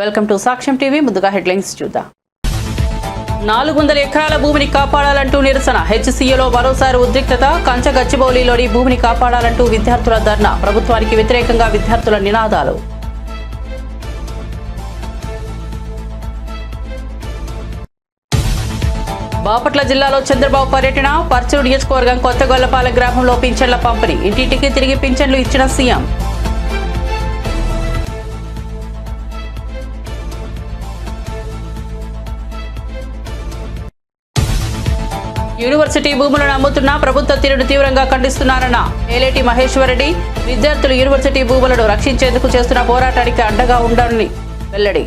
Welcome to సాక్ష్యం TV. ముందుగా headlines చూద్దాం. 400 ఎకరాల భూమిని కాపాడాలంటూ నిరసన. హెచ్సీఏలో మరోసారి ఉద్రిక్తత. కంచగచ్చిబౌలిలోని భూమిని కాపాడాలంటూ విద్యార్థుల ధర్నా. ప్రభుత్వానికి వ్యతిరేకంగా విద్యార్థుల నినాదాలు. బాపట్ల జిల్లాలో చంద్రబాబు పర్యటన. పర్చూరు నియోజకవర్గం కొత్తగొల్లపాలెం గ్రామంలో పింఛన్ల పంపిణీ. ఇంటింటికి తిరిగి పింఛన్లు ఇచ్చిన సీఎం. యూనివర్సిటీ భూములను అమ్ముతున్న ప్రభుత్వ తీరును తీవ్రంగా ఖండిస్తున్నారన్న ఏలేటి మహేశ్వరరెడ్డి. విద్యార్థులు యూనివర్సిటీ భూములను రక్షించేందుకు చేస్తున్న పోరాటానికి అండగా ఉండాలని వెల్లడి.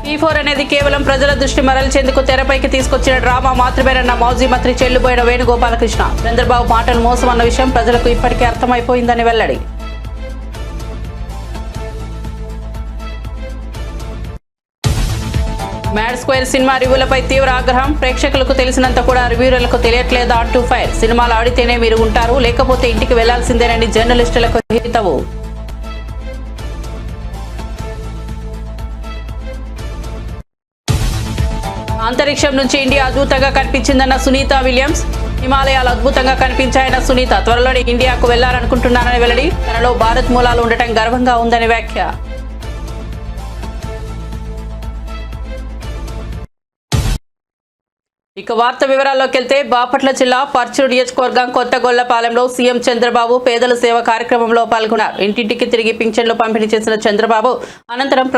P4 అనేది కేవలం ప్రజల దృష్టి మరల్చేందుకు తెరపైకి తీసుకొచ్చిన డ్రామా మాత్రమేనన్న మాజీ మంత్రి చెల్లుబోయిన వేణుగోపాలకృష్ణ. చంద్రబాబు మాటలు మోసం అన్న విషయం ప్రజలకు ఇప్పటికే అర్థమైపోయిందని వెల్లడి. మ్యాడ్ స్క్వేర్ సినిమా రివ్యూలపై తీవ్ర ఆగ్రహం. ప్రేక్షకులకు తెలిసినంత కూడా రివ్యూలకు తెలియట్లేదా అంటూ ఫైర్. సినిమాలు ఆడితేనే మీరు ఉంటారు, లేకపోతే ఇంటికి వెళ్లాల్సిందేనని జర్నలిస్టులకు హితవు. అంతరిక్షం నుంచి ఇండియా అద్భుతంగా కనిపించిందన్న సునీత విలియమ్స్. హిమాలయాలు అద్భుతంగా కనిపించాయన్న సునీత. త్వరలోనే ఇండియాకు వెళ్లాలనుకుంటున్నానని వెల్లడి. తనలో భారత్ మూలాలు ఉండటం గర్వంగా ఉందని వ్యాఖ్య. ఇక వార్త వివరాల్లోకి వెళ్తే, బాపట్ల జిల్లా పర్చూరు నియోజకవర్గం కొత్తగొల్లపాలెంలో సీఎం చంద్రబాబు పేదల సేవ కార్యక్రమంలో పాల్గొన్నారు. ఇంటింటికి తిరిగి పింఛన్లు పంపిణీ చేసిన చంద్రబాబు అనంతరం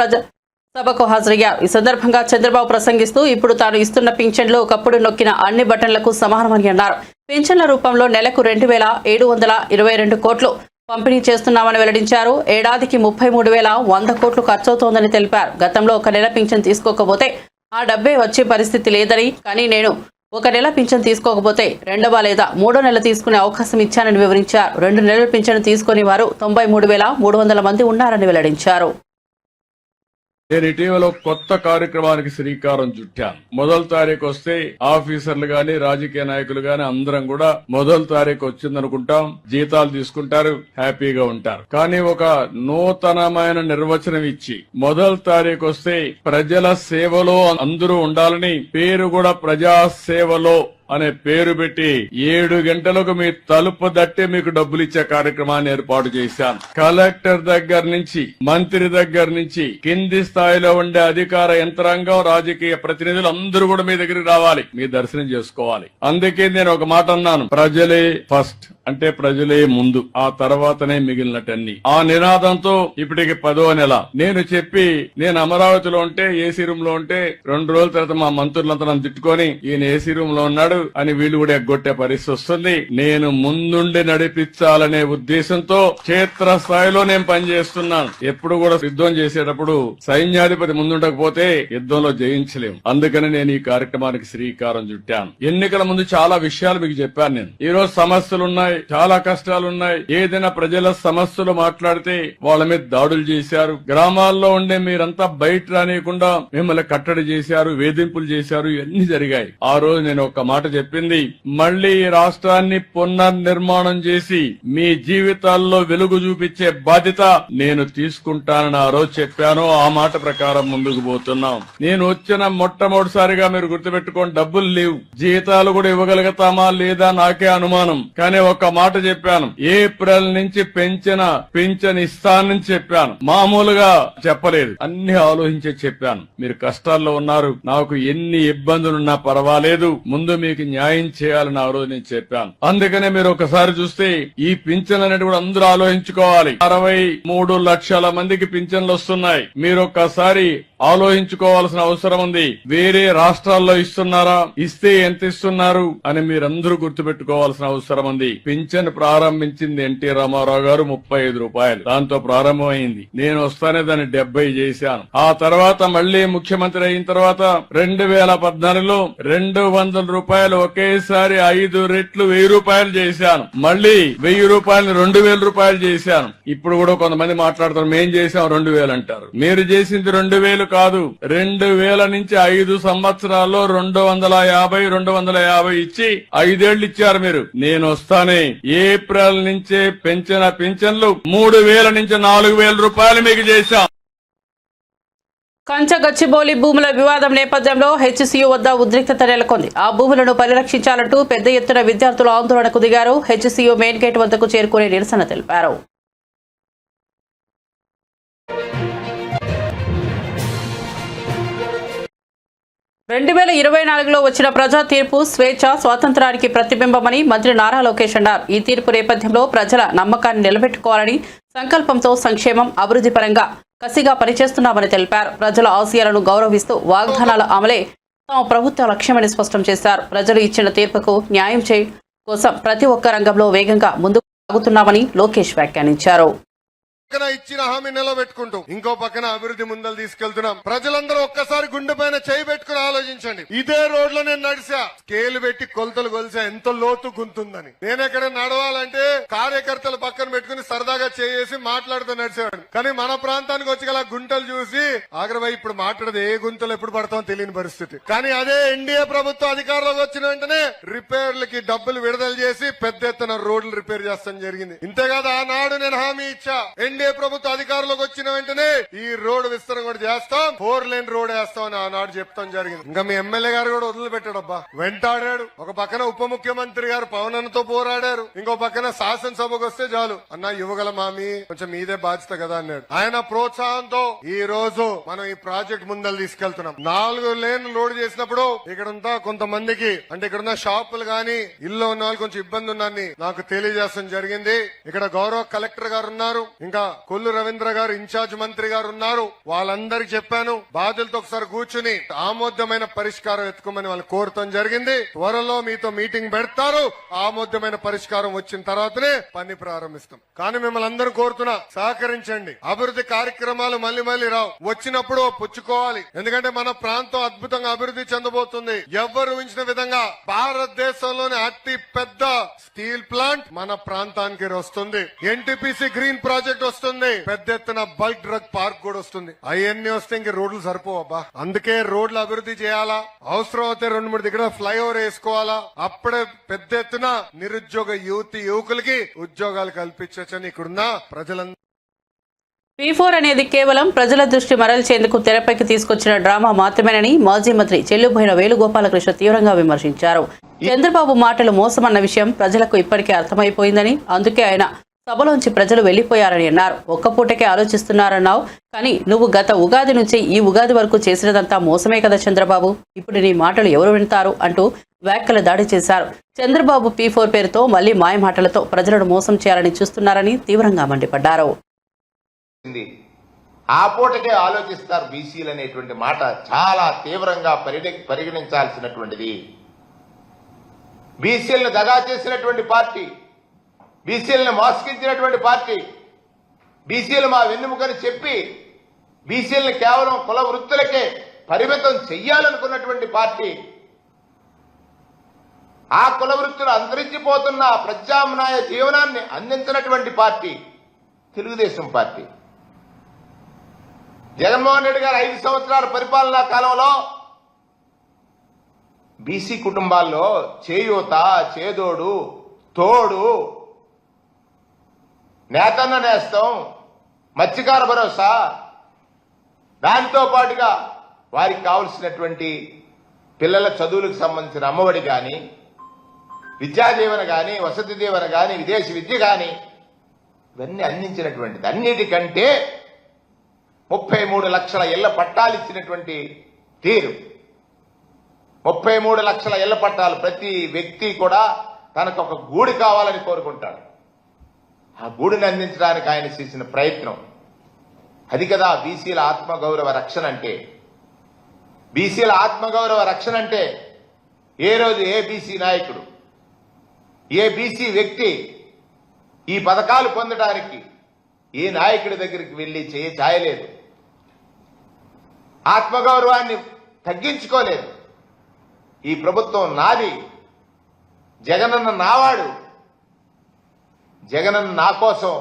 సభకు హాజరయ్యారు. ఈ సందర్భంగా చంద్రబాబు ప్రసంగిస్తూ, ఇప్పుడు తాను ఇస్తున్న పింఛన్లు ఒకప్పుడు నొక్కిన అన్ని బటన్లకు సమానమని అన్నారు. పింఛన్ల రూపంలో నెలకు 2,722 కోట్లు పంపిణీ చేస్తున్నామని వెల్లడించారు. ఏడాదికి 33,100 కోట్లు ఖర్చవుతోందని తెలిపారు. గతంలో ఒక నెల పింఛన్ తీసుకోకపోతే ఆ డబ్బే వచ్చే పరిస్థితి లేదని, కానీ నేను ఒక నెల పింఛన్ తీసుకోకపోతే 2వ లేదా 3వ నెల తీసుకునే అవకాశం ఇచ్చానని వివరించారు. 2 నెలల పింఛన్ తీసుకుని వారు 93,300 మంది ఉన్నారని వెల్లడించారు. నేను ఇటీవల కొత్త కార్యక్రమానికి శ్రీకారం చుట్టాను. 1వ తారీఖు వస్తే ఆఫీసర్లు గాని రాజకీయ నాయకులు గాని అందరం కూడా 1వ తారీఖు వచ్చిందనుకుంటాం, జీతాలు తీసుకుంటారు, హ్యాపీగా ఉంటారు. కానీ ఒక నూతనమైన నిర్వచనం ఇచ్చి 1వ తారీఖు వస్తే ప్రజల సేవలో అందరూ ఉండాలని, పేరు కూడా ప్రజా సేవలో అనే పేరు పెట్టి 7 గంటలకు మీ తలుపు దట్టి మీకు డబ్బులు ఇచ్చే కార్యక్రమాన్ని ఏర్పాటు చేశాను. కలెక్టర్ దగ్గర నుంచి మంత్రి దగ్గర నుంచి కింది స్థాయిలో ఉండే అధికార యంత్రాంగం, రాజకీయ ప్రతినిధులు అందరూ కూడా మీ దగ్గరికి రావాలి, మీ దర్శనం చేసుకోవాలి. అందుకే నేను ఒక మాట అన్నాను, ప్రజలే ఫస్ట్, అంటే ప్రజలే ముందు, ఆ తర్వాతనే మిగిలినటన్ని. ఆ నినాదంతో ఇప్పటికి 10వ నెల నేను అమరావతిలో ఉంటే, ఏసీ రూమ్ లో ఉంటే 2 రోజుల తర్వాత మా మంత్రులంతా నన్ను తిట్టుకొని ఈయన ఏసీ రూమ్ లో ఉన్నాడు అని వీళ్ళు కూడా ఎగ్గొట్టే పరిస్థితి వస్తుంది. నేను ముందుండి నడిపించాలనే ఉద్దేశంతో క్షేత్ర స్థాయిలో నేను పనిచేస్తున్నాను. ఎప్పుడు కూడా యుద్ధం చేసేటప్పుడు సైన్యాధిపతి ముందుండకపోతే యుద్ధంలో జయించలేము. అందుకని నేను ఈ కార్యక్రమానికి శ్రీకారం చుట్టాను. ఎన్నికల ముందు చాలా విషయాలు మీకు చెప్పాను. నేను ఈ రోజు సమస్యలున్నాయి, చాలా కష్టాలున్నాయి. ఏదైనా ప్రజల సమస్యలు మాట్లాడితే వాళ్ళ మీద దాడులు చేశారు. గ్రామాల్లో ఉండే మీరంతా బయట రానియకుండా మిమ్మల్ని కట్టడి చేశారు, వేధింపులు చేశారు, ఇవన్నీ జరిగాయి. ఆ రోజు నేను ఒక మాట చెప్పింది, మళ్లీ ఈ రాష్ట్రాన్ని పునర్నిర్మాణం చేసి మీ జీవితాల్లో వెలుగు చూపించే బాధ్యత నేను తీసుకుంటానని ఆ రోజు చెప్పాను. ఆ మాట ప్రకారం ముందుకు పోతున్నాం. నేను వచ్చిన మొట్టమొదటిసారిగా మీరు గుర్తుపెట్టుకోండి, డబ్బులు లేవు, జీతాలు కూడా ఇవ్వగలుగుతామా లేదా నాకే అనుమానం. కానీ ఒక మాట చెప్పాను, ఏప్రిల్ నుంచి పెంచిన పింఛన్ ఇస్తానని చెప్పాను. మామూలుగా చెప్పలేదు, అన్ని ఆలోచించే చెప్పాను. మీరు కష్టాల్లో ఉన్నారు, నాకు ఎన్ని ఇబ్బందులున్నా పర్వాలేదు, ముందు మీకు న్యాయం చేయాలని ఆ రోజు నేను చెప్పాను. అందుకనే మీరు ఒకసారి చూస్తే ఈ పింఛన్ అనేది కూడా అందరూ ఆలోచించుకోవాలి. 63 లక్షల మందికి పింఛన్లు వస్తున్నాయి. మీరు ఒక్కసారి ఆలోచించుకోవాల్సిన అవసరం ఉంది. వేరే రాష్ట్రాల్లో ఇస్తున్నారా, ఇస్తే ఎంత ఇస్తున్నారు అని మీరందరూ గుర్తుపెట్టుకోవాల్సిన అవసరం ఉంది. పింఛన్ ప్రారంభించింది ఎన్టీ రామారావు గారు 35 రూపాయలు, దాంతో ప్రారంభమైంది. నేను వస్తానే దాన్ని 70 చేశాను. ఆ తర్వాత మళ్లీ ముఖ్యమంత్రి అయిన తర్వాత 2014లో 200 రూపాయలు రూపాయలు ఒకేసారి 5 రెట్లు 1000 రూపాయలు చేశాను. మళ్ళీ 1000 రూపాయలు 2000 రూపాయలు చేశాను. ఇప్పుడు కూడా కొంతమంది మాట్లాడతారు మేం చేశాం 2000 అంటారు. మీరు చేసింది 2000 కాదు, 2000 నుంచి 5 సంవత్సరాల్లో 250 ఇచ్చి 5 ఏళ్లు ఇచ్చారు మీరు. నేను వస్తానే ఏప్రిల్ నుంచే పెంచిన పింఛన్లు 3000 నుంచి 4000 రూపాయలు మీకు చేశాం. కంచగచ్చిబౌలి భూముల వివాదం నేపథ్యంలో హెచ్సియు వద్ద ఉద్రిక్తత నెలకొంది. ఆ భూములను పరిరక్షించాలంటూ పెద్ద ఎత్తున విద్యార్థులు ఆందోళనకు దిగారు. హెచ్సియు మెయిన్ గేట్ వద్దకు చేరుకుని నిరసన తెలిపారు. 2024లో వచ్చిన ప్రజా తీర్పు స్వేచ్ఛ స్వాతంత్రానికి ప్రతిబింబమని మంత్రి నారా లోకేష్ అన్నారు. ఈ తీర్పు నేపథ్యంలో ప్రజల నమ్మకాన్ని నిలబెట్టుకోవాలని సంకల్పంతో సంక్షేమం అభివృద్ధి పరంగా కసిగా పనిచేస్తున్నామని తెలిపారు. ప్రజల ఆశయాలను గౌరవిస్తూ వాగ్దానాల అమలే తమ ప్రభుత్వ లక్ష్యమని స్పష్టం చేశారు. ప్రజలు ఇచ్చిన తీర్పుకు న్యాయం కోసం ప్రతి ఒక్క రంగంలో వేగంగా ముందుకు సాగుతున్నామని లోకేష్ వ్యాఖ్యానించారు. ఇచ్చిన హామీ నిలబెట్టుకుంటూ ఇంకో పక్కన అభివృద్ధి ముందలు తీసుకెళ్తున్నాం. ప్రజలందరూ ఒక్కసారి గుండె పైన చేయి పెట్టుకుని ఆలోచించండి. ఇదే రోడ్లో నేను నడిచా, స్కేల్ పెట్టి కొలతలు కొలిసా ఎంత లోతు గుంతుందని. నేను ఎక్కడ నడవాలంటే కార్యకర్తలు పక్కన పెట్టుకుని సరదాగా చేసి మాట్లాడుతూ నడిచేవాడు. కానీ మన ప్రాంతానికి వచ్చి గల గుంటలు చూసి ఆగ్రహం ఇప్పుడు మాట్లాడదు ఏ గుంతలు ఎప్పుడు పడతామో తెలియని పరిస్థితి. కానీ అదే ఎన్డీఏ ప్రభుత్వం అధికారంలోకి వచ్చిన వెంటనే రిపేర్లకి డబ్బులు విడుదల చేసి పెద్ద ఎత్తున రోడ్లు రిపేర్ చేస్తాం జరిగింది. ఇంతేకాదు ఆనాడు నేను హామీ ఇచ్చా, ఎన్డీఏ ప్రభుత్వం అధికారంలోకి వచ్చిన వెంటనే ఈ రోడ్డు విస్తరణ కూడా చేస్తాం, 4 లేన్ రోడ్ వేస్తామని ఆనాడు చెప్తాం జరిగింది. ఇంకా మీ ఎమ్మెల్యే గారు కూడా వదిలిపెట్టాడబ్బా, వెంటాడాడు. ఒక పక్కన ఉప ముఖ్యమంత్రి గారు పవన్ అన్నతో పోరాడారు, ఇంకో పక్కన శాసనసభకు వస్తే చాలు అన్న యువగల మామి కొంచెం మీదే బాధ్యత కదా అన్నాడు. ఆయన ప్రోత్సాహంతో ఈ రోజు మనం ఈ ప్రాజెక్ట్ ముందలు తీసుకెళ్తున్నాం. 4 లేన్ రోడ్ చేసినప్పుడు ఇక్కడంతా కొంతమందికి అంటే ఇక్కడున్న షాపులు గాని ఇల్లు ఉన్న వాళ్ళు కొంచెం ఇబ్బంది ఉందని నాకు తెలియజేస్తాం జరిగింది. ఇక్కడ గౌరవ కలెక్టర్ గారు ఉన్నారు, ఇంకా కొల్లు రవీంద్ర గారు ఇన్ఛార్జ్ మంత్రి గారు ఉన్నారు. వాళ్ళందరికి చెప్పాను బాధ్యులతో ఒకసారి కూర్చుని ఆమోదమైన పరిష్కారం ఎత్తుకోమని వాళ్ళు కోరటం జరిగింది. త్వరలో మీతో మీటింగ్ పెడతారు. ఆమోదమైన పరిష్కారం వచ్చిన తర్వాతనే పని ప్రారంభిస్తాం. కానీ మిమ్మల్ని అందరూ కోరుతున్నా సహకరించండి. అభివృద్ధి కార్యక్రమాలు మళ్ళీ రావు, వచ్చినప్పుడు పుచ్చుకోవాలి. ఎందుకంటే మన ప్రాంతం అద్భుతంగా అభివృద్ధి చెందబోతుంది. ఎవ్వరు ఊహించిన విధంగా భారతదేశంలోని అతి పెద్ద స్టీల్ ప్లాంట్ మన ప్రాంతానికి వస్తుంది. ఎన్టీపీసీ గ్రీన్ ప్రాజెక్ట్ వస్తుంది, పెద్ద ఎత్తున బల్క్ డ్రగ్ పార్క్ కూడా వస్తుంది. అవన్నీ వస్తే ఇంక రోడ్లు సరిపోవబ్బా. అందుకే రోడ్లు అభివృద్ధి చేయాలా, అవసరం అయితే 2-3 దగ్గర ఫ్లైఓవర్ వేసుకోవాలా. అప్పుడే పెద్ద ఎత్తున నిరుద్యోగ యువకులకి ఉద్యోగాలు కల్పించవచ్చని ఇక్కడున్న ప్రజలందరూ. P4 అనేది కేవలం ప్రజల దృష్టి మరల్చేందుకు తెరపైకి తీసుకొచ్చిన డ్రామా మాత్రమేనని మాజీ మంత్రి చెల్లుబోయిన వేణుగోపాలకృష్ణ తీవ్రంగా విమర్శించారు. చంద్రబాబు మాటలు మోసమన్న విషయం ప్రజలకు ఇప్పటికే అర్థమైపోయిందని, అందుకే ఆయన సభలోంచి ప్రజలు వెళ్లిపోయారని అన్నారు. ఒక్క పూటకే ఆలోచిస్తున్నారన్నావు, కానీ నువ్వు గత ఉగాది నుంచి ఈ ఉగాది వరకు చేసినదంతా మోసమే కదా చంద్రబాబు, ఇప్పుడు నీ మాటలు ఎవరు వింటారు అంటూ వ్యాఖ్యల దాడి చేశారు. చంద్రబాబు P4 పేరుతో మళ్లీ మాయ మాటలతో ప్రజలను మోసం చేయాలని చూస్తున్నారని తీవ్రంగా మండిపడ్డారు. ఆ పూటకే ఆలోచిస్తారు బీసీలు అనేటువంటి మాట చాలా తీవ్రంగా పరిగణించాల్సినటువంటిది. బీసీలను దగా చేసినటువంటి పార్టీ, బీసీలను మోసగించినటువంటి పార్టీ, బీసీలు మా వెన్నెముకని చెప్పి బీసీలను కేవలం కుల వృత్తులకే పరిమితం చెయ్యాలనుకున్నటువంటి పార్టీ, ఆ కుల వృత్తులు అంతరించిపోతున్న ప్రత్యామ్నాయ జీవనాన్ని అందించినటువంటి పార్టీ తెలుగుదేశం పార్టీ. జగన్మోహన్ రెడ్డి గారు 5 సంవత్సరాల పరిపాలనా కాలంలో బీసీ కుటుంబాల్లో చేయూత, చేదోడు, తోడు, నేతన్న నేస్తం, మత్స్యకార భరోసా, దాంతో పాటుగా వారికి కావలసినటువంటి పిల్లల చదువులకు సంబంధించిన అమ్మఒడి కానీ, విద్యా దీవెన కానీ, వసతి దీవెన కానీ, విదేశీ విద్య కానీ ఇవన్నీ అందించినటువంటిది. అన్నిటికంటే 33 లక్షల ఇళ్ల పట్టాలు ఇచ్చినటువంటి తీరు. 33 లక్షల ఇళ్ల పట్టాలు, ప్రతి వ్యక్తి కూడా తనకు ఒక గూడు కావాలని కోరుకుంటాడు. ఆ గూడుని అందించడానికి ఆయన చేసిన ప్రయత్నం అది కదా బీసీల ఆత్మగౌరవ రక్షణ అంటే. బీసీల ఆత్మగౌరవ రక్షణ అంటే ఏ రోజు ఏ బీసీ నాయకుడు, ఏ బీసీ వ్యక్తి ఈ పథకాలు పొందడానికి ఏ నాయకుడి దగ్గరికి వెళ్లి చేయలేదు, ఆత్మగౌరవాన్ని తగ్గించుకోలేదు. ఈ ప్రభుత్వం నాది, జగనన్న నావాడు, జగనన్న నా కోసం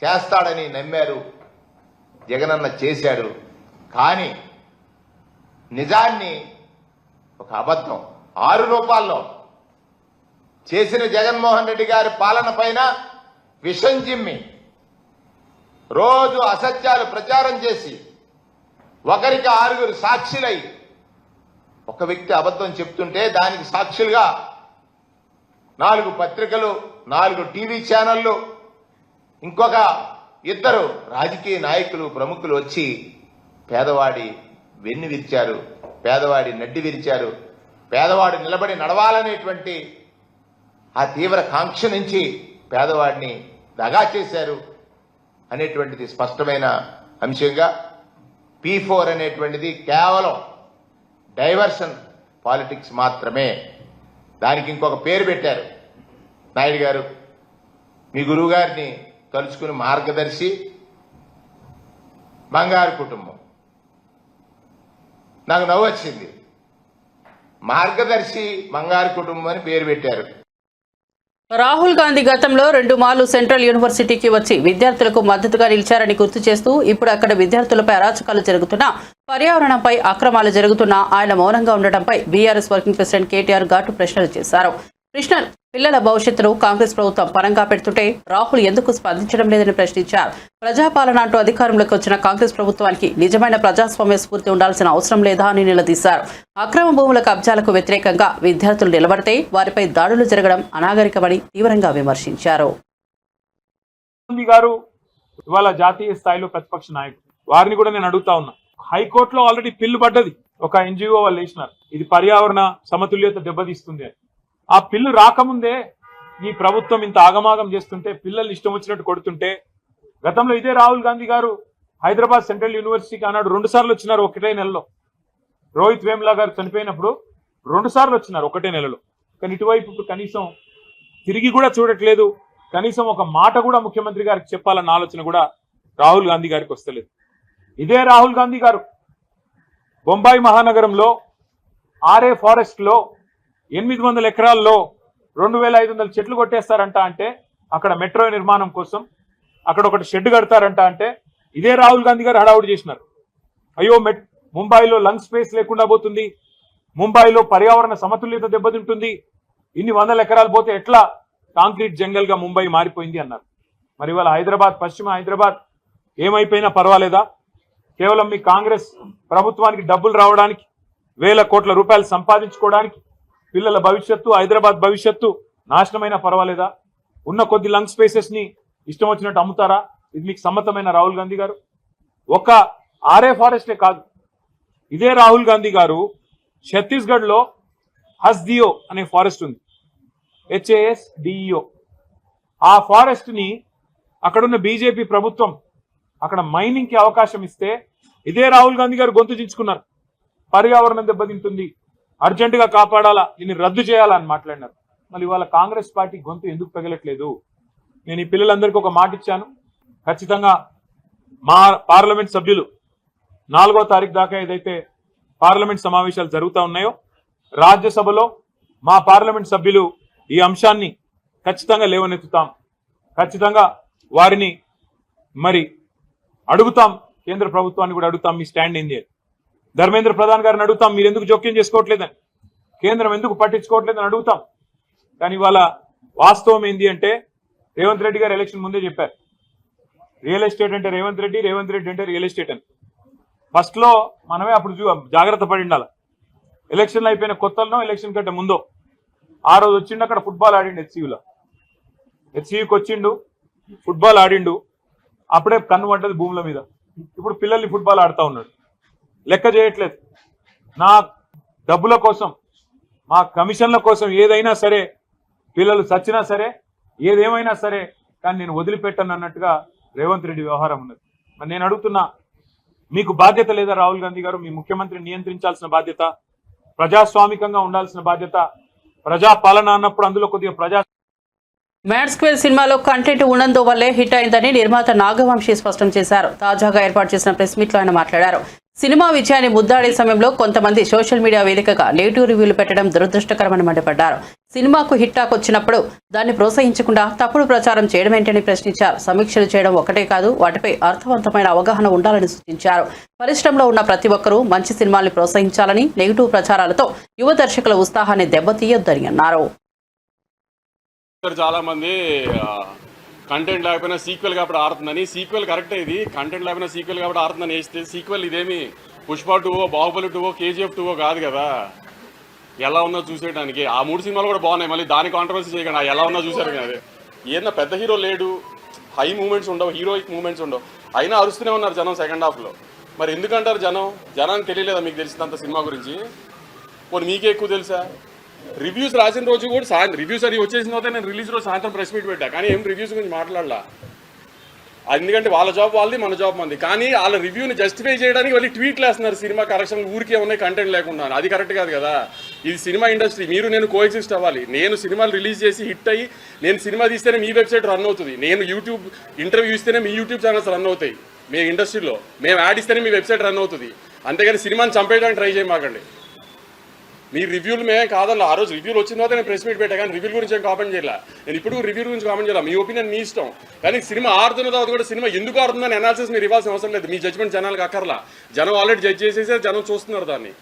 చేస్తాడని నమ్మారు. జగనన్న చేశాడు. కానీ నిజాన్ని ఒక అబద్ధం 6 రూపాల్లో చేసిన జగన్మోహన్ రెడ్డి గారి పాలన పైన విషం జిమ్మి రోజు అసత్యాలు ప్రచారం చేసి ఒకరికి 6 సాక్షులై ఒక వ్యక్తి అబద్ధం చెప్తుంటే దానికి సాక్షులుగా 4 పత్రికలు, 4 టీవీ ఛానళ్లు, ఇంకొక 2 రాజకీయ నాయకులు, ప్రముఖులు వచ్చి పేదవాడి వెన్ను విరిచారు, పేదవాడి నడ్డి విరిచారు. పేదవాడు నిలబడి నడవాలనేటువంటి ఆ తీవ్ర కాంక్ష నుంచి పేదవాడిని దగా చేశారు అనేటువంటిది స్పష్టమైన అంశంగా P4 అనేటువంటిది కేవలం డైవర్షన్ పాలిటిక్స్ మాత్రమే. దానికి ఇంకొక పేరు పెట్టారు నాయుడు గారు. మీ గురువు గారిని తలుచుకుని మార్గదర్శి బంగారు కుటుంబం. నాకు నవ్వు వచ్చింది. మార్గదర్శి బంగారు కుటుంబం అని పేరు పెట్టారు. రాహుల్ గాంధీ గతంలో 2 మార్లు సెంట్రల్ యూనివర్సిటీకి వచ్చి విద్యార్థులకు మద్దతుగా నిలిచారని గుర్తు చేస్తూ ఇప్పుడు అక్కడ విద్యార్థులపై అరాచకాలు జరుగుతున్నా, పర్యావరణంపై అక్రమాలు జరుగుతున్నా ఆయన మౌనంగా ఉండటంపై బీఆర్ఎస్ వర్కింగ్ ప్రెసిడెంట్ కేటీఆర్ ఘాటు ప్రశ్నలు చేశారు. పిల్లల భవిష్యత్తును కాంగ్రెస్ ప్రభుత్వం పరంగా పెడుతుంటే రాహుల్ ఎందుకు స్పందించడం లేదని ప్రశ్నించారు. ప్రజాపాలన అంటూ అధికారంలోకి వచ్చిన కాంగ్రెస్ ప్రభుత్వానికి నిజమైన ప్రజాస్వామ్య స్ఫూర్తి ఉండాల్సిన అవసరం లేదా అని నిలదీశారు. అక్రమ భూముల కబ్జాలకు వ్యతిరేకంగా విద్యార్థులు నిలబడితే వారిపై దాడులు జరగడం అనాగరికమని తీవ్రంగా విమర్శించారు. గాంధీ గారు ఇవాళ జాతీయ స్థాయిలో ప్రతిపక్ష నాయకుడు. వారిని కూడా నేను అడుగుతా ఉన్నా. హైకోర్టులో ఆల్రెడీ పిల్లు పడ్డది. ఒక ఎన్జిఓ వాళ్ళు వేసినారు, ఇది పర్యావరణ సమతుల్యత దెబ్బతీస్తుంది అని. ఆ పిల్లు రాకముందే ఈ ప్రభుత్వం ఇంత ఆగమాగం చేస్తుంటే, పిల్లలు ఇష్టం వచ్చినట్టు కొడుతుంటే, గతంలో ఇదే రాహుల్ గాంధీ గారు హైదరాబాద్ సెంట్రల్ యూనివర్సిటీకి ఆనాడు 2 సార్లు వచ్చినారు ఒకటే నెలలో. రోహిత్ వేములా గారు చనిపోయినప్పుడు 2 సార్లు వచ్చినారు ఒకటే నెలలో. కానీ ఇటువైపు ఇప్పుడు కనీసం తిరిగి కూడా చూడట్లేదు. కనీసం ఒక మాట కూడా ముఖ్యమంత్రి గారికి చెప్పాలన్న ఆలోచన కూడా రాహుల్ గాంధీ గారికి వస్తలేదు. ఇదే రాహుల్ గాంధీ గారు బొంబాయి మహానగరంలో ఆర్ఏ ఫారెస్ట్ లో 800 ఎకరాల్లో 2500 చెట్లు కొట్టేస్తారంట. అంటే అక్కడ మెట్రో నిర్మాణం కోసం అక్కడ ఒకటి షెడ్ కడతారంట. అంటే ఇదే రాహుల్ గాంధీ గారు హడావుడి చేసినారు. అయ్యో ముంబైలో లంగ్ స్పేస్ లేకుండా పోతుంది, ముంబైలో పర్యావరణ సమతుల్యత దెబ్బతింటుంది, ఇన్ని 100 ఎకరాలు పోతే ఎట్లా కాంక్రీట్ జంగల్ గా ముంబై మారిపోయింది అన్నారు. మరి ఇవాళ హైదరాబాద్, పశ్చిమ హైదరాబాద్ ఏమైపోయినా పర్వాలేదా? కేవలం మీ కాంగ్రెస్ ప్రభుత్వానికి డబ్బులు రావడానికి, వేల కోట్ల రూపాయలు సంపాదించుకోవడానికి, పిల్లల భవిష్యత్తు, హైదరాబాద్ భవిష్యత్తు నాశనమైనా పర్వాలేదా? ఉన్న కొద్ది లంగ్ స్పేసెస్ ని ఇష్టం వచ్చినట్టు అమ్ముతారా? ఇది మీకు సమ్మతమైన రాహుల్ గాంధీ గారు? ఒక ఆర్ఏ ఫారెస్టే కాదు, ఇదే రాహుల్ గాంధీ గారు ఛత్తీస్గఢ్ లో హస్దియో అనే ఫారెస్ట్ ఉంది, HASDEO. ఆ ఫారెస్ట్ ని అక్కడున్న బీజేపీ ప్రభుత్వం అక్కడ మైనింగ్ కి అవకాశం ఇస్తే ఇదే రాహుల్ గాంధీ గారు గొంతు చించుకున్నారు. పర్యావరణం దెబ్బతింటుంది, అర్జెంటుగా కాపాడాలా, దీన్ని రద్దు చేయాలా అని మాట్లాడినారు. మళ్ళీ ఇవాళ కాంగ్రెస్ పార్టీ గొంతు ఎందుకు పెగలట్లేదు? నేను ఈ పిల్లలందరికీ ఒక మాట ఇచ్చాను. ఖచ్చితంగా మా పార్లమెంట్ సభ్యులు 4వ తారీఖు దాకా ఏదైతే పార్లమెంట్ సమావేశాలు జరుగుతూ ఉన్నాయో, రాజ్యసభలో మా పార్లమెంట్ సభ్యులు ఈ అంశాన్ని ఖచ్చితంగా లేవనెత్తుతాం. ఖచ్చితంగా వారిని మరి అడుగుతాం, కేంద్ర ప్రభుత్వాన్ని కూడా అడుగుతాం, మీ స్టాండ్ ఏంది. ధర్మేంద్ర ప్రధాన్ గారిని అడుగుతాం, మీరు ఎందుకు జోక్యం చేసుకోవట్లేదని, కేంద్రం ఎందుకు పట్టించుకోవట్లేదని అడుగుతాం. కానీ ఇవాళ వాస్తవం ఏంది అంటే, రేవంత్ రెడ్డి గారు ఎలక్షన్ ముందే చెప్పారు, రియల్ ఎస్టేట్ అంటే రేవంత్ రెడ్డి, రేవంత్ రెడ్డి అంటే రియల్ ఎస్టేట్ అని. ఫస్ట్ లో మనమే అప్పుడు జాగ్రత్త పడి ఉండాలి. ఎలక్షన్లు అయిపోయిన కొత్తలో, ఎలక్షన్ కంటే ముందో ఆ రోజు వచ్చిండు, అక్కడ ఫుట్బాల్ ఆడిండు హెచ్సియూకి వచ్చిండు, ఫుట్బాల్ ఆడిండు. అప్పుడే కన్ను పడ్డది భూముల మీద. ఇప్పుడు పిల్లల్ని ఫుట్బాల్ ఆడుతూ ఉన్నాడు, లెక్క చేయట్లేదు. నా డబ్బుల కోసం, మా కమిషన్ల కోసం ఏదైనా సరే, పిల్లలు చచ్చినా సరే, ఏదేమైనా సరే, కానీ నేను వదిలిపెట్టాను అన్నట్టుగా రేవంత్ రెడ్డి వ్యవహారం ఉన్నది. మరి నేను అడుగుతున్నా, మీకు బాధ్యత లేదా రాహుల్ గాంధీ గారు? మీ ముఖ్యమంత్రిని నియంత్రించాల్సిన బాధ్యత, ప్రజాస్వామికంగా ఉండాల్సిన బాధ్యత, ప్రజా పాలన అన్నప్పుడు అందులో కొద్దిగా మ్యాడ్ స్క్వేర్ సినిమాలో కంటెంట్ ఉన్నందువల్లే హిట్ అయిందని నిర్మాత నాగవంశీ స్పష్టం చేశారు. తాజాగా ఏర్పాటు చేసిన ప్రెస్ మీట్ లో ఆయన మాట్లాడారు. సినిమా విజయాన్ని ముద్దాడే సమయంలో కొంతమంది సోషల్ మీడియా వేదికగా నెగిటివ్ రివ్యూలు పెట్టడం దురదృష్టకరమని మండిపడ్డారు. సినిమాకు హిట్ టాక్ వచ్చినప్పుడు దాన్ని ప్రోత్సహించకుండా తప్పుడు ప్రచారం చేయడం ఏంటని ప్రశ్నించారు. సమీక్షలు చేయడం ఒకటే కాదు, వాటిపై అర్థవంతమైన అవగాహన ఉండాలని సూచించారు. పరిశ్రమలో ఉన్న ప్రతి ఒక్కరూ మంచి సినిమాల్ని ప్రోత్సహించాలని, నెగిటివ్ ప్రచారాలతో యువ దర్శకుల ఉత్సాహాన్ని దెబ్బతీయొద్దని అన్నారు. చాలా మంది కంటెంట్ లేకపోయినా సీక్వెల్ కాబట్టి ఆడుతుందని, సీక్వెల్ కరెక్టే, ఇది కంటెంట్ లేకపోయినా సీక్వెల్ కాబట్టి ఆడుతుందని వేస్తే సీక్వెల్ ఇదేమి పుష్ప 2, బాహుబలి 2, KGF 2 కాదు కదా. ఎలా ఉందో చూసేయడానికి ఆ 3 సినిమాలు కూడా బాగున్నాయి, మళ్ళీ దాని కాంట్రవర్సీ చేయకుండా ఎలా ఉన్నా చూసారు కదా. ఏదన్నా పెద్ద హీరో లేడు, హై మూమెంట్స్ ఉండవు, హీరోయిక్ మూమెంట్స్ ఉండవు, అయినా అరుస్తూనే ఉన్నారు జనం సెకండ్ హాఫ్లో. మరి ఎందుకంటారు జనానికి తెలియలేదా మీకు తెలిసినంత సినిమా గురించి? పోనీ మీకే ఎక్కువ తెలుసా? రివ్యూస్ రాసిన రోజు కూడా రివ్యూస్ అది వచ్చేసిన తర్వాత నేను రిలీజ్ రోజు సాయంత్రం ప్రెస్ మీట్ పెట్టా, కానీ ఏం రివ్యూస్ గురించి మాట్లాడలా. ఎందుకంటే వాళ్ళ జాబ్ వాళ్ళది, మన జాబ్ మంది. కానీ వాళ్ళ రివ్యూని జస్టిఫై చేయడానికి వాళ్ళు ట్వీట్లు వేస్తున్నారు సినిమా కరెక్షన్ ఊరికే ఉన్నాయి కంటెంట్ లేకుండా. అది కరెక్ట్ కాదు కదా. ఇది సినిమా ఇండస్ట్రీ, మీరు నేను కోఎగ్జిస్ట్ అవ్వాలి. నేను సినిమాలు రిలీజ్ చేసి హిట్ అయ్యి నేను సినిమా తీస్తేనే మీ వెబ్సైట్ రన్ అవుతుంది, నేను యూట్యూబ్ ఇంటర్వ్యూ ఇస్తేనే మీ యూట్యూబ్ ఛానల్స్ రన్ అవుతాయి. మీ ఇండస్ట్రీలో మేము యాడ్ ఇస్తేనే మీ వెబ్సైట్ రన్ అవుతుంది. అంతేగాని సినిమాని చంపేయడానికి ట్రై చేయమాకండి. మీ రివ్యూలు మేమే కాదల్లా. ఆ రోజు రివ్యూలు వచ్చిన తర్వాత నేను ప్రెస్ మీట్ పెట్టా, కానీ రివ్యూల గురించి ఏం కామెంట్ చేయాల. నేను ఇప్పుడు రివ్యూ గురించి కామెంట్ చేయాలి, మీ ఒపీనియన్ మీ ఇష్టం. కానీ సినిమా ఆడుతున్న తర్వాత కూడా సినిమా ఎందుకు ఆడుతుందని అనాలిసిస్ మీరు ఇవ్వాల్సిన అవసరం లేదు. మీ జడ్జ్మెంట్ జనాలకు అక్కర్లా. జనం ఆల్రెడీ జడ్జ్ చేసేసి జనం చూస్తున్నారు దాన్ని.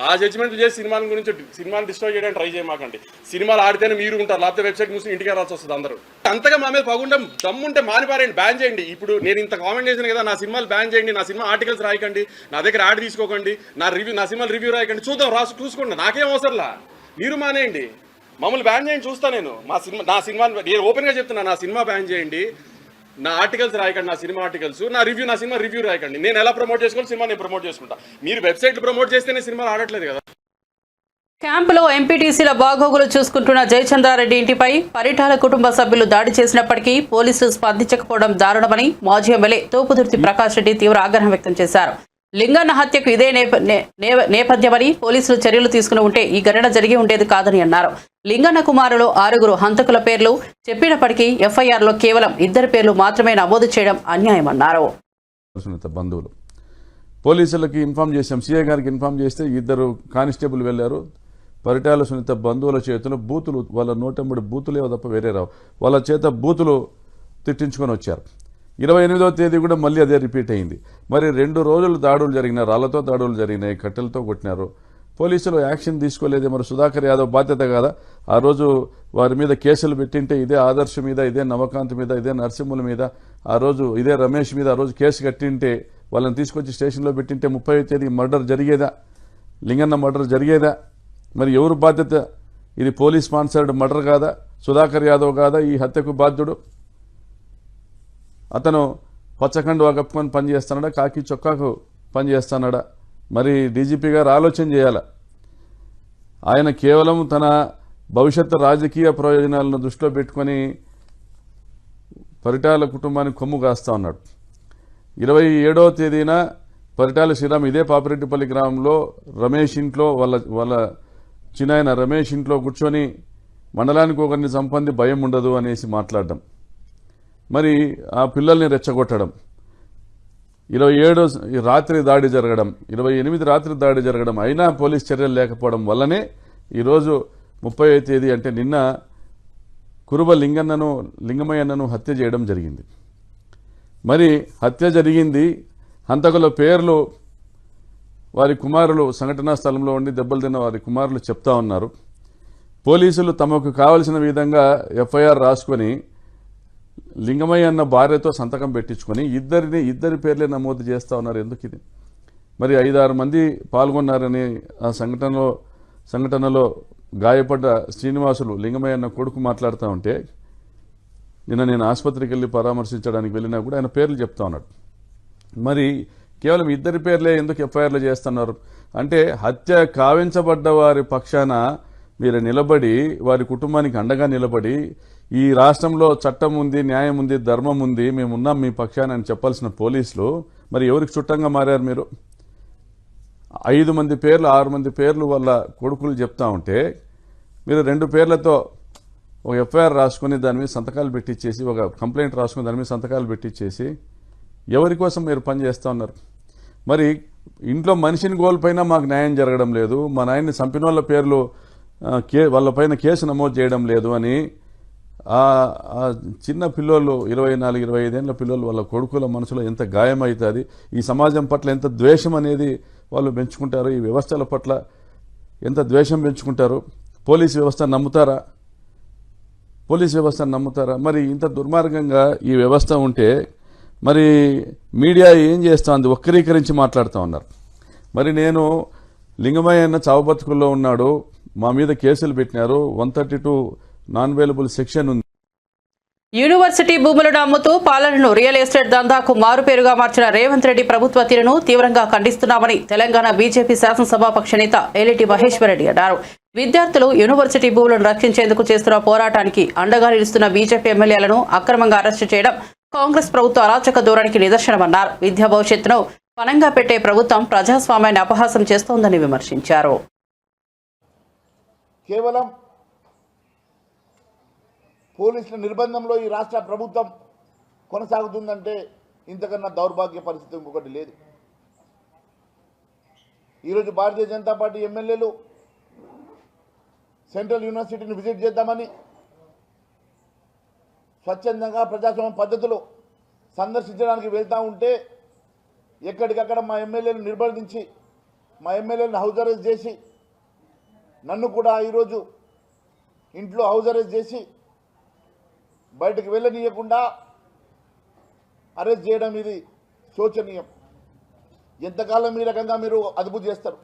ఆ జడ్జ్మెంట్ చేసి సినిమాల గురించి సినిమాని డిస్ట్రాయ్ చేయడానికి ట్రై చేయమాకండి. సినిమాలు ఆడితేనే మీరు ఉంటారు, లేకపోతే వెబ్సైట్ మూసి ఇంటికి రావాల్సి వస్తుంది అందరూ. అంతగా మా మీద పగుంటే దమ్ముంటే మానిపారేయండి, బ్యాన్ చేయండి. ఇప్పుడు నేను ఇంత కామెంట్ చేశాను కదా, నా సినిమాలు బ్యాన్ చేయండి, నా సినిమా ఆర్టికల్స్ రాయకండి, నా దగ్గర యాడ్ తీసుకోకండి, నా సినిమాలు రివ్యూ రాయకండి, చూద్దాం చూసుకోండి, నాకేం అవసరంలా. మీరు మానేయండి, మమ్మల్ని బ్యాన్ చేయండి, చూస్తా నేను. నా సినిమా నేను ఓపెన్గా చెప్తున్నా, నా సినిమా బ్యాన్ చేయండి, నా ఆర్టికల్స్ రాయకండి, నా సినిమా ఆర్టికల్స్, నా సినిమా రివ్యూ రాయకండి. నేను ఎలా ప్రమోట్ చేసుకోవాలి సినిమా నేను ప్రమోట్ చేసుకుంటా. మీరు వెబ్సైట్లు ప్రమోట్ చేస్తేనే సినిమాలు ఆడట్లేదు కదా. క్యాంపులో ఎంపీటీసీల బాగోగులు చూసుకుంటున్న జయచంద్రారెడ్డి ఇంటిపై పరిటాల కుటుంబ సభ్యులు దాడి చేసినప్పటికీ పోలీసులు స్పందించకపోవడం దారుణమని మాజీ ఎమ్మెల్యే తోపుదుర్తి ప్రకాష్ రెడ్డి తీవ్ర ఆగ్రహం వ్యక్తం చేశారు. లింగన్న హత్యకు ఇదే నేపథ్యమని పోలీసులు చర్యలు తీసుకుని ఉంటే ఈ ఘటన జరిగి ఉండేది కాదని అన్నారు. లింగన్న కుమారులు 6 హంతకుల పేర్లు చెప్పినప్పటికీ ఎఫ్ఐఆర్లో కేవలం 2 పేర్లు మాత్రమే నమోదు చేయడం అన్యాయమన్నారు. బంధువులు పోలీసులకి ఇన్ఫామ్ చేశాం, సిఐ గారికి ఇన్ఫామ్ చేస్తే 2 కానిస్టేబుల్ వెళ్లారు. పరిటాల సునీత బంధువుల చేతిలో బూతులు, వాళ్ళ 180 బూతులేవో తప్ప వేరే రావు, వాళ్ళ చేత బూతులు తిట్టించుకొని వచ్చారు. 28వ తేదీ కూడా మళ్ళీ అదే రిపీట్ అయింది. మరి 2 రోజులు దాడులు జరిగినాయి, రాళ్లతో దాడులు జరిగినాయి, కట్టెలతో కొట్టినారు. పోలీసులు యాక్షన్ తీసుకోలేదు. మరి సుధాకర్ యాదవ్ బాధ్యత కాదా? ఆ రోజు వారి మీద కేసులు పెట్టింటే ఇదే ఆదర్శ్ మీద, ఇదే నవకాంత్ మీద, ఇదే నరసింహుల మీద, ఆ రోజు ఇదే రమేష్ మీద ఆ రోజు కేసు కట్టింటే, వాళ్ళని తీసుకొచ్చి స్టేషన్లో పెట్టింటే 30వ తేదీ మర్డర్ జరిగేదా? లింగన్న మర్డర్ జరిగేదా? మరి ఎవరు బాధ్యత? ఇది పోలీస్ స్పాన్సర్డ్ మర్డర్ కాదా? సుధాకర్ యాదవ్ కాదా ఈ హత్యకు బాధ్యుడు? అతను పచ్చకండువా కప్పుకొని పనిచేస్తున్నాడా, కాకి చొక్కాకు పనిచేస్తున్నాడా? మరి డీజీపీ గారు ఆలోచన చేయాల. ఆయన కేవలం తన భవిష్యత్తు రాజకీయ ప్రయోజనాలను దృష్టిలో పెట్టుకొని పరిటాల కుటుంబానికి కొమ్ము కాస్తా ఉన్నాడు. 27వ తేదీన పరిటాల శ్రీరామ్ ఇదే పాపిరెడ్డిపల్లి గ్రామంలో రమేష్ ఇంట్లో, వాళ్ళ చిన్నాయన రమేష్ ఇంట్లో కూర్చొని మండలానికి ఒకరిని చంపంది భయం ఉండదు అనేసి మాట్లాడడం, మరి ఆ పిల్లల్ని రెచ్చగొట్టడం, 27 రాత్రి దాడి జరగడం, 28 రాత్రి దాడి జరగడం, అయినా పోలీస్ చర్యలు లేకపోవడం వల్లనే ఈరోజు 30వ తేదీ అంటే నిన్న కురుబ లింగమయ్యన్నను హత్య చేయడం జరిగింది. మరి హత్య జరిగింది, హంతకుల పేర్లు వారి కుమారులు సంఘటనా స్థలంలో ఉండి దెబ్బలు తిన్న వారి కుమారులు చెప్తా ఉన్నారు. పోలీసులు తమకు కావలసిన విధంగా ఎఫ్ఐఆర్ రాసుకొని లింగమయ్య అన్న భార్యతో సంతకం పెట్టించుకొని ఇద్దరి పేర్లే నమోదు చేస్తూ ఉన్నారు. ఎందుకు ఇది? మరి 5-6 మంది పాల్గొన్నారని ఆ సంఘటనలో గాయపడ్డ శ్రీనివాసులు లింగమయ్య అన్న కొడుకు మాట్లాడుతూ ఉంటే, నిన్న నేను ఆసుపత్రికి వెళ్ళి పరామర్శించడానికి వెళ్ళినా కూడా ఆయన పేర్లు చెప్తా ఉన్నాడు. మరి కేవలం 2 పేర్లే ఎందుకు ఎఫ్ఐఆర్లు చేస్తున్నారు అంటే, హత్య కావించబడ్డ వారి పక్షాన మీరు నిలబడి, వారి కుటుంబానికి అండగా నిలబడి, ఈ రాష్ట్రంలో చట్టం ఉంది, న్యాయం ఉంది, ధర్మం ఉంది, మేమున్నాం మీ పక్షాన అని చెప్పాల్సిన పోలీసులు మరి ఎవరికి చుట్టంగా మారారు? మీరు 5 మంది పేర్లు 6 మంది పేర్లు వాళ్ళ కొడుకులు చెప్తా ఉంటే, మీరు 2 పేర్లతో ఒక ఎఫ్ఐఆర్ రాసుకుని దాని మీద సంతకాలు పెట్టించేసి, ఒక కంప్లైంట్ రాసుకుని దాని మీద సంతకాలు పెట్టించేసి ఎవరి కోసం మీరు పనిచేస్తూ ఉన్నారు? మరి ఇంట్లో మనిషిని కోల్పోయినా మాకు న్యాయం జరగడం లేదు, మా నాయన్ని చంపిన వాళ్ళ పేర్లు వాళ్ళపైన కేసు నమోదు చేయడం లేదు అని ఆ చిన్న పిల్లోళ్ళు 24-25 ఏళ్ళ పిల్లలు వాళ్ళ కొడుకుల మనసులో ఎంత గాయం అవుతుంది, ఈ సమాజం పట్ల ఎంత ద్వేషం అనేది వాళ్ళు పెంచుకుంటారు, ఈ వ్యవస్థల పట్ల ఎంత ద్వేషం పెంచుకుంటారు. పోలీస్ వ్యవస్థ నమ్ముతారా? మరి ఇంత దుర్మార్గంగా ఈ వ్యవస్థ ఉంటే మరి మీడియా ఏం చేస్తోంది? వక్రీకరించి మాట్లాడుతూ ఉన్నారు. మరి నేను లింగమయ్య అన్న చావు బతుకుల్లో ఉన్నాడు, మా మీద కేసులు పెట్టినారు, 132 నాన్ అవైలబుల్ సెక్షన్ ఉంది. యూనివర్సిటీ భూములను అమ్ముతూ పాలనను రియల్ ఎస్టేట్ దందాకు మారుపేరుగా మార్చిన రేవంత్ రెడ్డి ప్రభుత్వ తీరును తీవ్రంగా ఖండిస్తున్నామని తెలంగాణ బీజేపీ శాసనసభాపక్ష నేత ఏలిటి మహేశ్వరరెడ్డి అన్నారు. విద్యార్థులు యూనివర్సిటీ భూములను రక్షించేందుకు చేస్తున్న పోరాటానికి అండగా నిలుస్తున్న బీజేపీ ఎమ్మెల్యేలను అక్రమంగా అరెస్టు చేయడం కాంగ్రెస్ ప్రభుత్వ అరాచక ధోరణికి నిదర్శనమన్నారు. విద్యా భవిష్యత్తును పణంగా పెట్టే ప్రభుత్వం ప్రజాస్వామ్యాన్ని అపహాసం చేస్తోందని విమర్శించారు. కేవలం పోలీసుల నిర్బంధంలో ఈ రాష్ట్ర ప్రభుత్వం కొనసాగుతుందంటే ఇంతకన్నా దౌర్భాగ్య పరిస్థితి ఇంకొకటి లేదు. ఈరోజు భారతీయ జనతా పార్టీ ఎమ్మెల్యేలు సెంట్రల్ యూనివర్సిటీని విజిట్ చేద్దామని స్వచ్ఛందంగా ప్రజాస్వామ్య పద్ధతిలో సందర్శించడానికి వెళ్తూ ఉంటే ఎక్కడికక్కడ మా ఎమ్మెల్యేలు నిర్బంధించి మా ఎమ్మెల్యేలను హౌస్ అరెస్ట్ చేసి నన్ను కూడా ఈరోజు ఇంట్లో హౌస్ అరెస్ట్ చేసి బయటకు వెళ్ళనీయకుండా అరెస్ట్ చేయడం ఇది శోచనీయం. ఎంతకాలం ఈ రకంగా మీరు అదుపు చేస్తారు?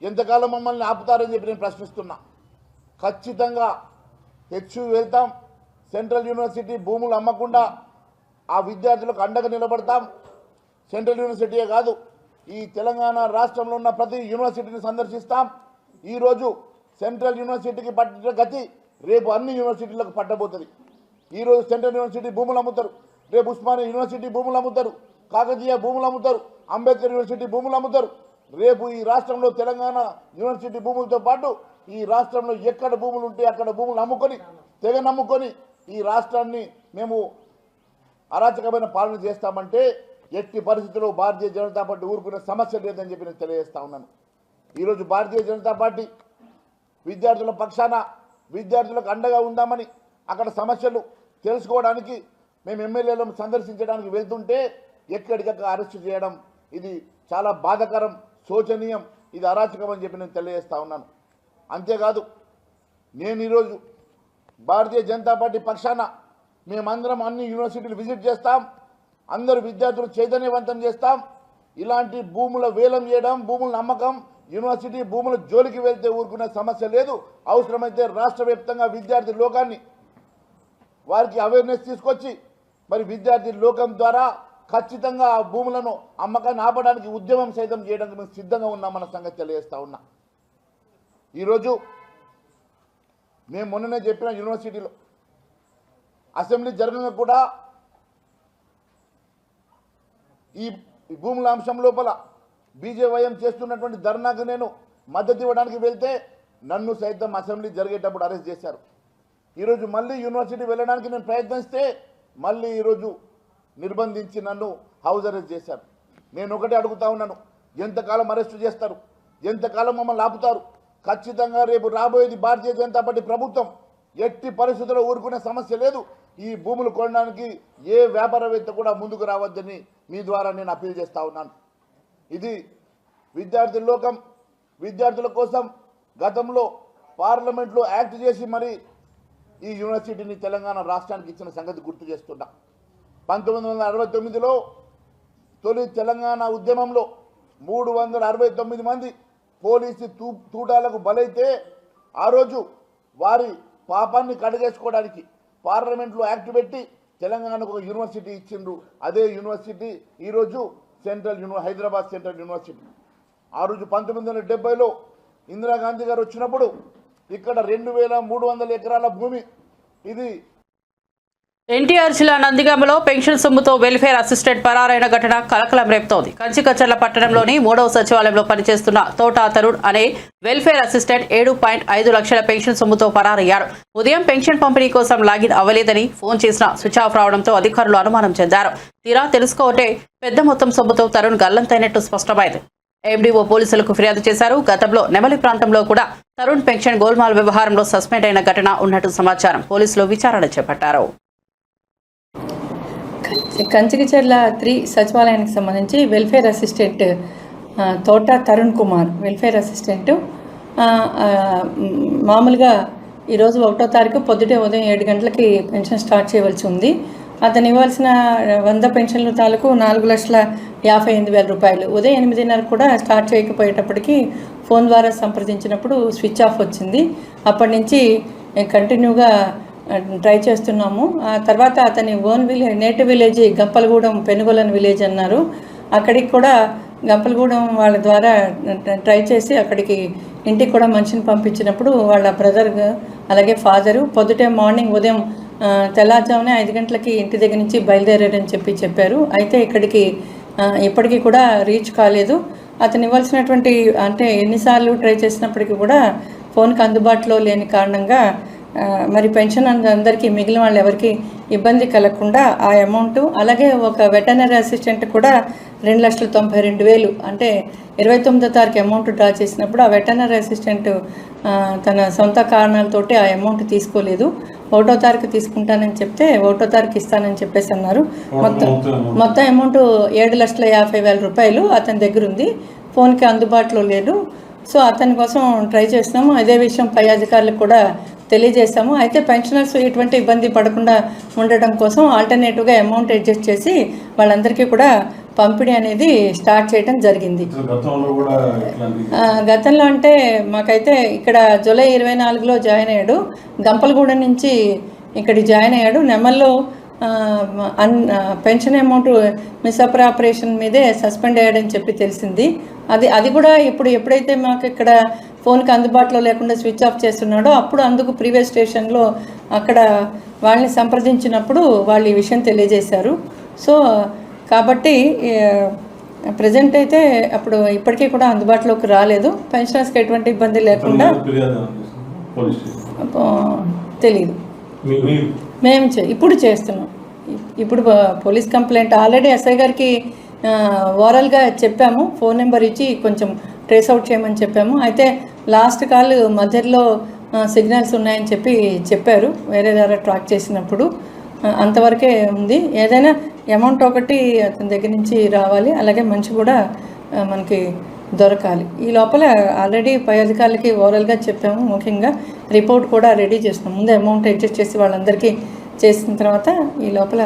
ఎంతకాలం మమ్మల్ని ఆపుతారని చెప్పి నేను ప్రశ్నిస్తున్నా. ఖచ్చితంగా వెళ్తాం. సెంట్రల్ యూనివర్సిటీ భూములు అమ్మకుండా ఆ విద్యార్థులకు అండగా నిలబడతాం. సెంట్రల్ యూనివర్సిటీయే కాదు, ఈ తెలంగాణ రాష్ట్రంలో ఉన్న ప్రతి యూనివర్సిటీని సందర్శిస్తాం. ఈరోజు సెంట్రల్ యూనివర్సిటీకి పట్టిన గతి రేపు అన్ని యూనివర్సిటీలకు పట్టబోతుంది. ఈరోజు సెంట్రల్ యూనివర్సిటీ భూములు అమ్ముతారు, రేపు ఉస్మానియా యూనివర్సిటీ భూములు అమ్ముతారు, కాకతీయ భూములు అమ్ముతారు, అంబేద్కర్ యూనివర్సిటీ భూములు అమ్ముతారు. రేపు ఈ రాష్ట్రంలో తెలంగాణ యూనివర్సిటీ భూములతో పాటు ఈ రాష్ట్రంలో ఎక్కడ భూములు ఉంటే అక్కడ భూములు అమ్ముకొని తెగ నమ్ముకొని ఈ రాష్ట్రాన్ని మేము అరాచకమైన పాలన చేస్తామంటే ఎట్టి పరిస్థితుల్లో భారతీయ జనతా పార్టీ ఊరుకునే సమస్య లేదని చెప్పి నేను తెలియజేస్తా ఉన్నాను. ఈరోజు భారతీయ జనతా పార్టీ విద్యార్థుల పక్షాన విద్యార్థులకు అండగా ఉందామని అక్కడ సమస్యలు తెలుసుకోవడానికి మేము ఎమ్మెల్యేలను సందర్శించడానికి వెళ్తుంటే ఎక్కడికక్కడ అరెస్ట్ చేయడం ఇది చాలా బాధాకరం, శోచనీయం, ఇది అరాచకం అని చెప్పి నేను తెలియజేస్తా ఉన్నాను. అంతేకాదు నేను ఈరోజు భారతీయ జనతా పార్టీ పక్షాన మేమందరం అన్ని యూనివర్సిటీలు విజిట్ చేస్తాం, అందరూ విద్యార్థులు చైతన్యవంతం చేస్తాం. ఇలాంటి భూముల వేలం చేయడం, భూముల నమ్మకం, యూనివర్సిటీ భూముల జోలికి వెళ్తే ఊరుకునే సమస్య లేదు. అవసరమైతే రాష్ట్ర వ్యాప్తంగా విద్యార్థి లోకాన్ని వారికి అవేర్నెస్ తీసుకొచ్చి మరి విద్యార్థి లోకం ద్వారా ఖచ్చితంగా ఆ భూములను అమ్మకాన్ని ఆపడానికి ఉద్యమం సైతం చేయడానికి మేము సిద్ధంగా ఉన్నామన్న సంగతి తెలియజేస్తా ఉన్నా. ఈరోజు మేము మొన్ననే చెప్పిన యూనివర్సిటీలో అసెంబ్లీ జరగగా కూడా ఈ భూముల అంశం లోపల బీజేవైఎం చేస్తున్నటువంటి ధర్నాకు నేను మద్దతు ఇవ్వడానికి వెళ్తే నన్ను సైతం అసెంబ్లీ జరిగేటప్పుడు అరెస్ట్ చేశారు. ఈరోజు మళ్ళీ యూనివర్సిటీ వెళ్ళడానికి నేను ప్రయత్నిస్తే మళ్ళీ ఈరోజు నిర్బంధించి నన్ను హౌస్ అరెస్ట్ చేశారు. నేను ఒకటే అడుగుతా ఉన్నాను, ఎంతకాలం అరెస్టు చేస్తారు? ఎంతకాలం మమ్మల్ని ఆపుతారు? ఖచ్చితంగా రేపు రాబోయేది భారతీయ జనతా పార్టీ ప్రభుత్వం. ఎట్టి పరిస్థితుల్లో ఊరుకునే సమస్య లేదు. ఈ భూములు కొనడానికి ఏ వ్యాపారవేత్త కూడా ముందుకు రావద్దని మీ ద్వారా నేను అప్పీల్ చేస్తా ఉన్నాను. ఇది విద్యార్థి లోకం విద్యార్థుల కోసం గతంలో పార్లమెంట్లో యాక్ట్ చేసి మరి ఈ యూనివర్సిటీని తెలంగాణ రాష్ట్రానికి ఇచ్చిన సంగతి గుర్తు చేస్తున్నా. 1969లో తొలి తెలంగాణ ఉద్యమంలో 369 మంది పోలీసు తూటాలకు బలైతే ఆ రోజు వారి పాపాన్ని కడిగేసుకోవడానికి పార్లమెంట్లో యాక్ట్ పెట్టి తెలంగాణకు ఒక యూనివర్సిటీ ఇచ్చిండ్రు. అదే యూనివర్సిటీ ఈరోజు హైదరాబాద్ సెంట్రల్ యూనివర్సిటీ. ఆ రోజు 1970లో ఇందిరాగాంధీ గారు వచ్చినప్పుడు ఇక్కడ 2300 ఎకరాల భూమి ఇది ఎన్టీఆర్ జిల్లా నందిగామలో పెన్షన్ సొమ్ముతో వెల్ఫేర్ అసిస్టెంట్ పరారైన ఘటన కలకలం రేపుతోంది. కంచికచర్ల పట్టణంలోని 3వ సచివాలయంలో పనిచేస్తున్న తోటా తరుణ్ అనే వెల్ఫేర్ అసిస్టెంట్ 7.5 లక్షల పెన్షన్ సొమ్ముతో పరారయ్యారు. ఉదయం పెన్షన్ పంపిణీ కోసం లాగిన్ అవ్వలేదని ఫోన్ చేసినా స్విచ్ ఆఫ్ రావడంతో అధికారులు అనుమానం చెందారు. తీరా తెలుసుకోవటే పెద్ద మొత్తం సొమ్ముతో తరుణ్ గల్లంతైనట్టు స్పష్టమైంది. ఎండీఓ పోలీసులకు ఫిర్యాదు చేశారు. గతంలో నెమలి ప్రాంతంలో కూడా తరుణ్ పెన్షన్ గోల్మాల్ వ్యవహారంలో సస్పెండ్ అయిన ఘటన ఉన్నట్టు సమాచారం. పోలీసులు విచారణ చేపట్టారు. కంచికచర్ల 3 సచివాలయానికి సంబంధించి వెల్ఫేర్ అసిస్టెంట్ తోట తరుణ్ కుమార్ వెల్ఫేర్ అసిస్టెంట్ మామూలుగా ఈరోజు 1వ తారీఖు పొద్దుటే ఉదయం 7 గంటలకి పెన్షన్ స్టార్ట్ చేయవలసి ఉంది. అతను ఇవ్వాల్సిన 100 పెన్షన్ల తాలూకు 4,58,000 రూపాయలు. ఉదయం 8:30 కూడా స్టార్ట్ చేయకపోయేటప్పటికి ఫోన్ ద్వారా సంప్రదించినప్పుడు స్విచ్ ఆఫ్ వచ్చింది. అప్పటి నుంచి కంటిన్యూగా ట్రై చేస్తున్నాము. ఆ తర్వాత అతని own village native village Gampalagudem పెనుగొలని విలేజ్ అన్నారు. అక్కడికి కూడా గంపలగూడెం వాళ్ళ ద్వారా ట్రై చేసి అక్కడికి ఇంటికి కూడా మనిషిని పంపించినప్పుడు వాళ్ళ బ్రదర్ అలాగే ఫాదరు పొద్దుటే మార్నింగ్ ఉదయం తెల్లారుజామునే 5 గంటలకి ఇంటి దగ్గర నుంచి బయలుదేరారని చెప్పారు. అయితే ఇక్కడికి ఇప్పటికీ కూడా రీచ్ కాలేదు. అతను ఇవ్వాల్సినటువంటి అంటే ఎన్నిసార్లు ట్రై చేసినప్పటికీ కూడా ఫోన్కి అందుబాటులో లేని కారణంగా మరి పెన్షన్ అందరికీ మిగిలిన వాళ్ళు ఎవరికి ఇబ్బంది కలగకుండా ఆ అమౌంట్ అలాగే ఒక వెటర్నరీ అసిస్టెంట్ కూడా 2,92,000 అంటే 29వ తారీఖు అమౌంట్ డ్రా చేసినప్పుడు ఆ వెటర్నరీ అసిస్టెంట్ తన సొంత కారణాలతోటి ఆ అమౌంట్ తీసుకోలేదు. 1వ తారీఖు తీసుకుంటానని చెప్తే 1వ తారీఖు ఇస్తానని చెప్పేసి అన్నారు. మొత్తం అమౌంట్ 7,50,000 రూపాయలు అతని దగ్గర ఉంది. ఫోన్కి అందుబాటులో లేదు. సో అతని కోసం ట్రై చేస్తున్నాము. అదే విషయం పై అధికారులకు కూడా తెలియజేస్తాము. అయితే పెన్షనర్స్ ఎటువంటి ఇబ్బంది పడకుండా ఉండటం కోసం ఆల్టర్నేటివ్గా అమౌంట్ అడ్జస్ట్ చేసి వాళ్ళందరికీ కూడా పంపిణీ అనేది స్టార్ట్ చేయడం జరిగింది. గతంలో అంటే మాకైతే ఇక్కడ జూలై 24లో జాయిన్ అయ్యాడు. గంపలగూడెం నుంచి ఇక్కడ జాయిన్ అయ్యాడు. నెమల్లో పెన్షన్ అమౌంట్ మిస్అప్రాపరేషన్ మీదే సస్పెండ్ అయ్యాడని చెప్పి తెలిసింది. అది కూడా ఎప్పుడైతే మాకు ఇక్కడ ఫోన్కి అందుబాటులో లేకుండా స్విచ్ ఆఫ్ చేస్తున్నాడో అప్పుడు అందుకు ప్రీవియస్ స్టేషన్లో అక్కడ వాళ్ళని సంప్రదించినప్పుడు వాళ్ళు ఈ విషయం తెలియజేశారు. సో కాబట్టి ప్రజెంట్ అయితే అప్పుడు ఇప్పటికీ కూడా అందుబాటులోకి రాలేదు. పెన్షనర్స్కి ఎటువంటి ఇబ్బంది లేకుండా తెలియదు. మేము ఇప్పుడు చేస్తున్నాం. ఇప్పుడు పోలీస్ కంప్లైంట్ ఆల్రెడీ ఎస్ఐ గారికి ఓరల్గా చెప్పాము. ఫోన్ నెంబర్ ఇచ్చి కొంచెం ట్రేస్ అవుట్ చేయమని చెప్పాము. అయితే లాస్ట్ కాల్ మధ్యలో సిగ్నల్స్ ఉన్నాయని చెప్పారు వేరే ద్వారా ట్రాక్ చేసినప్పుడు. అంతవరకే ఉంది. ఏదైనా అమౌంట్ ఒకటి అతని దగ్గర నుంచి రావాలి, అలాగే మనిషి కూడా మనకి దొరకాలి. ఈ లోపల ఆల్రెడీ పై అధికారులకి ఓరల్గా చెప్పాము. ముఖ్యంగా రిపోర్ట్ కూడా రెడీ చేస్తున్నాం. ముందు అమౌంట్ అడ్జస్ట్ చేసి వాళ్ళందరికీ చేసిన తర్వాత ఈ లోపల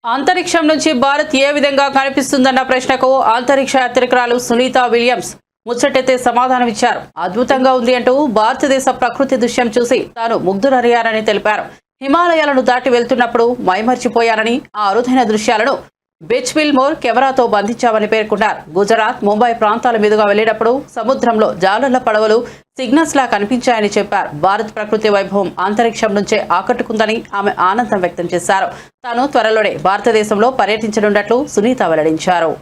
అంతరిక్షం నుంచి భారత్ ఏ విధంగా కనిపిస్తుందన్న ప్రశ్నకు అంతరిక్ష యాత్రికురాలు సునీత విలియమ్స్ ముచ్చటెత్తే సమాధానమిచ్చారు. అద్భుతంగా ఉంది అంటూ భారతదేశ ప్రకృతి దృశ్యం చూసి తాను ముగ్ధురయ్యారని తెలిపారు. హిమాలయాలను దాటి వెళ్తున్నప్పుడు మైమర్చిపోయారని ఆ అరుదైన దృశ్యాలను బెచ్విల్మోర్ కెమెరాతో బంధించామని పేర్కొన్నారు. గుజరాత్, ముంబై ప్రాంతాల మీదుగా వెళ్లేటప్పుడు సముద్రంలో జాలర్ల పడవలు సిగ్నల్స్ లా కనిపించాయని చెప్పారు. భారత్ ప్రకృతి వైభవం అంతరిక్షం నుంచే ఆకట్టుకుందని ఆమె ఆనందం వ్యక్తం చేశారు. తాను త్వరలోనే భారతదేశంలో పర్యటించనున్నట్లు సునీత వెల్లడించారు.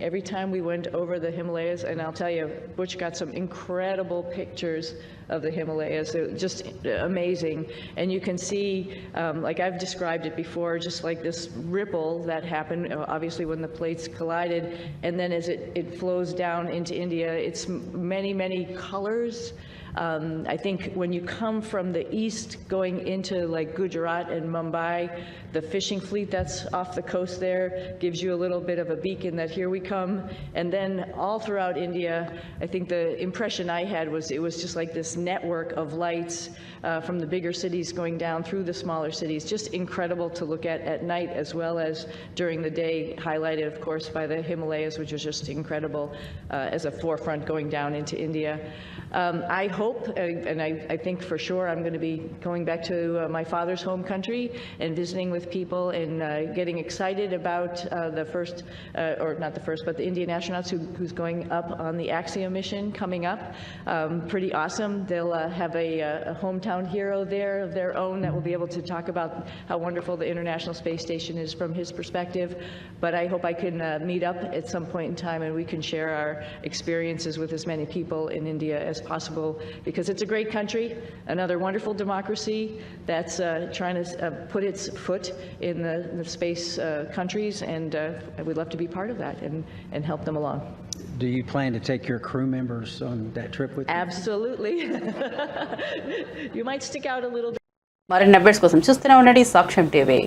Every time we went over the Himalayas, and I'll tell you, Butch got some incredible pictures of the Himalayas. They're just amazing. And you can see, like I've described it before, just like this ripple that happened, obviously when the plates collided, and then as it flows down into India, it's many, many colors. I think when you come from the east going into like Gujarat and Mumbai, the fishing fleet that's off the coast there gives you a little bit of a beacon that here we come. And then all throughout India, I think the impression I had was it was just like this network of lights from the bigger cities going down through the smaller cities. Just incredible to look at night as well as during the day, highlighted of course by the Himalayas, which is just incredible as a forefront going down into India. I hope, and I think for sure I'm going to be going back to my father's home country and visiting with people and getting excited about the first, or not the first, but the Indian astronauts who's going up on the Axiom mission coming up. Pretty awesome. They'll have a hometown hero there of their own that will be able to talk about how wonderful the International Space Station is from his perspective. But I hope I can meet up at some point in time and we can share our experiences with as many people in India as possible, because it's a great country, another wonderful democracy that's trying to put its foot in the space countries, and we'd love to be part of that and help them along. Do you plan to take your crew members on that trip with you? Absolutely. You might stick out a little bit. మరిన్ని updates కోసం చూస్తూనే ఉండండి సాక్ష్యం TV.